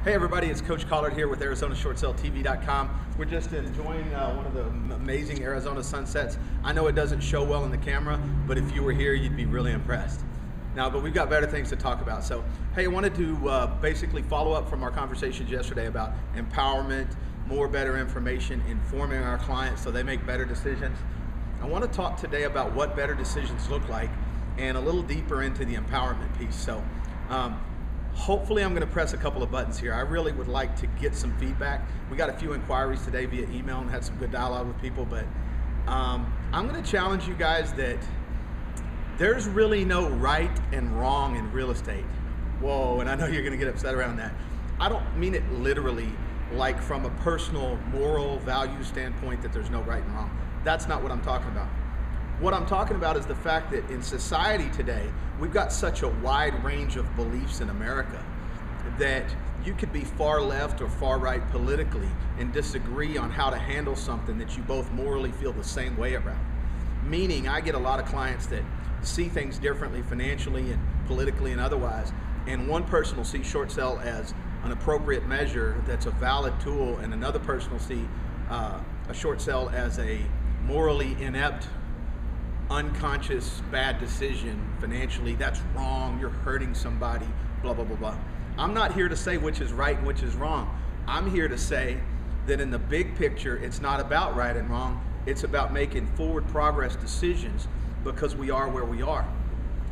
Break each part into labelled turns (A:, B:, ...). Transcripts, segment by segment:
A: Hey everybody, it's Coach Collard here with ArizonaShortSaleTV.com. We're just enjoying one of the amazing Arizona sunsets. I know it doesn't show well in the camera, but if you were here, you'd be really impressed. But we've got better things to talk about. So, hey, I wanted to basically follow up from our conversations yesterday about empowerment, more better information, informing our clients so they make better decisions. I want to talk today about what better decisions look like and a little deeper into the empowerment piece. So, hopefully I'm going to press a couple of buttons here. I really would like to get some feedback. We got a few inquiries today via email and had some good dialogue with people, but I'm going to challenge you guys that there's really no right and wrong in real estate. Whoa, and I know you're going to get upset around that. I don't mean it literally, like from a personal moral value standpoint that there's no right and wrong. That's not what I'm talking about. What I'm talking about is the fact that in society today, we've got such a wide range of beliefs in America that you could be far left or far right politically and disagree on how to handle something that you both morally feel the same way about. Meaning, I get a lot of clients that see things differently financially and politically and otherwise, and one person will see short sale as an appropriate measure that's a valid tool, and another person will see a short sale as a morally inept, unconscious bad decision financially. That's wrong, you're hurting somebody, blah blah blah blah. I'm not here to say which is right and which is wrong. I'm here to say that in the big picture, it's not about right and wrong. It's about making forward progress decisions because we are where we are.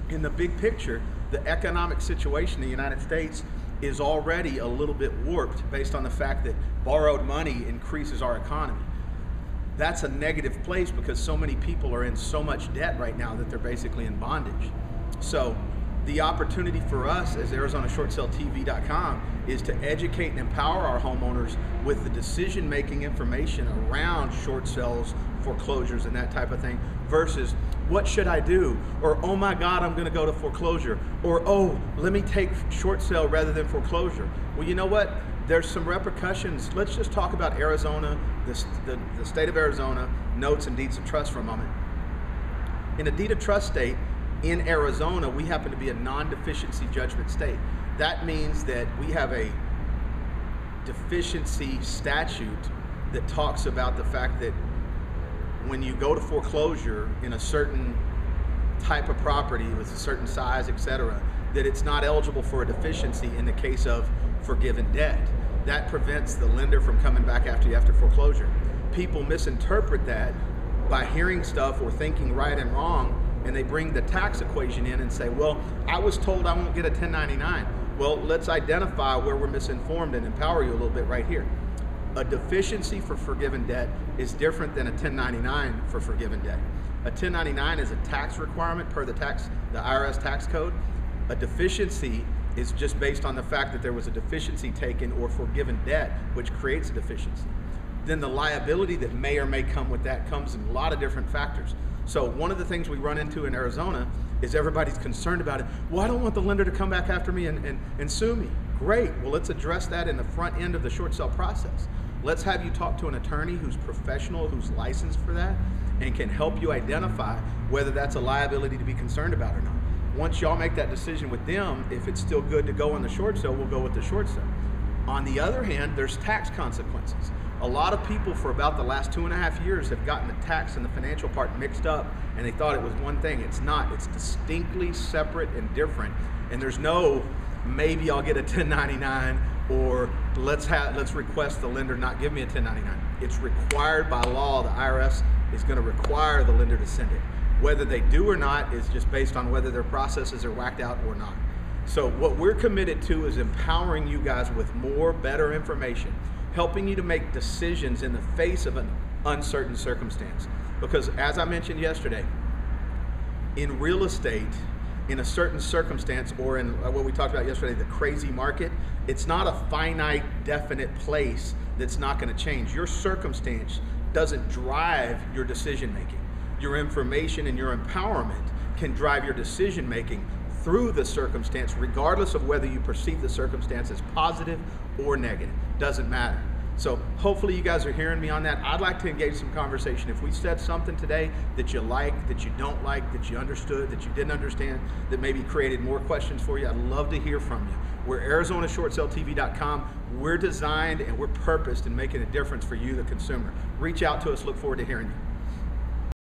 A: In the big picture, the economic situation in the United States is already a little bit warped based on the fact that borrowed money increases our economy. That's a negative place because so many people are in so much debt right now that they're basically in bondage. So the opportunity for us as ArizonaShortSaleTV.com is to educate and empower our homeowners with the decision-making information around short sales, foreclosures, and that type of thing, versus what should I do? Or, oh my God, I'm gonna go to foreclosure. Or, oh, let me take short sale rather than foreclosure. Well, you know what? There's some repercussions. Let's just talk about Arizona, the state of Arizona, notes and deeds of trust for a moment. In a deed of trust state, in Arizona, we happen to be a non-deficiency judgment state. That means that we have a deficiency statute that talks about the fact that when you go to foreclosure in a certain type of property with a certain size, etc., that it's not eligible for a deficiency in the case of forgiven debt. That prevents the lender from coming back after you after foreclosure. People misinterpret that by hearing stuff or thinking right and wrong, and they bring the tax equation in and say, well, I was told I won't get a 1099. Well, let's identify where we're misinformed and empower you a little bit right here. A deficiency for forgiven debt is different than a 1099 for forgiven debt. A 1099 is a tax requirement per the IRS tax code. A deficiency is just based on the fact that there was a deficiency taken or forgiven debt, which creates a deficiency. Then the liability that may or may come with that comes in a lot of different factors. So one of the things we run into in Arizona is everybody's concerned about it. Well, I don't want the lender to come back after me and sue me. Great, well, let's address that in the front end of the short sale process. Let's have you talk to an attorney who's professional, who's licensed for that, and can help you identify whether that's a liability to be concerned about or not. Once y'all make that decision with them, if it's still good to go on the short sale, we'll go with the short sale. On the other hand, there's tax consequences. A lot of people for about the last 2.5 years have gotten the tax and the financial part mixed up, and they thought it was one thing. It's not. It's distinctly separate and different. And there's no, maybe I'll get a 1099, or let's request the lender not give me a 1099. It's required by law. The IRS is going to require the lender to send it. Whether they do or not is just based on whether their processes are whacked out or not. So what we're committed to is empowering you guys with more, better information, helping you to make decisions in the face of an uncertain circumstance. Because as I mentioned yesterday, in real estate, in a certain circumstance, or in what we talked about yesterday, the crazy market, it's not a finite, definite place that's not going to change. Your circumstance doesn't drive your decision making. Your information and your empowerment can drive your decision making through the circumstance, regardless of whether you perceive the circumstance as positive or negative. Doesn't matter. So hopefully you guys are hearing me on that. I'd like to engage some conversation. If we said something today that you like, that you don't like, that you understood, that you didn't understand, that maybe created more questions for you, I'd love to hear from you. We're ArizonaShortSaleTV.com. We're designed and we're purposed in making a difference for you, the consumer. Reach out to us. Look forward to hearing you.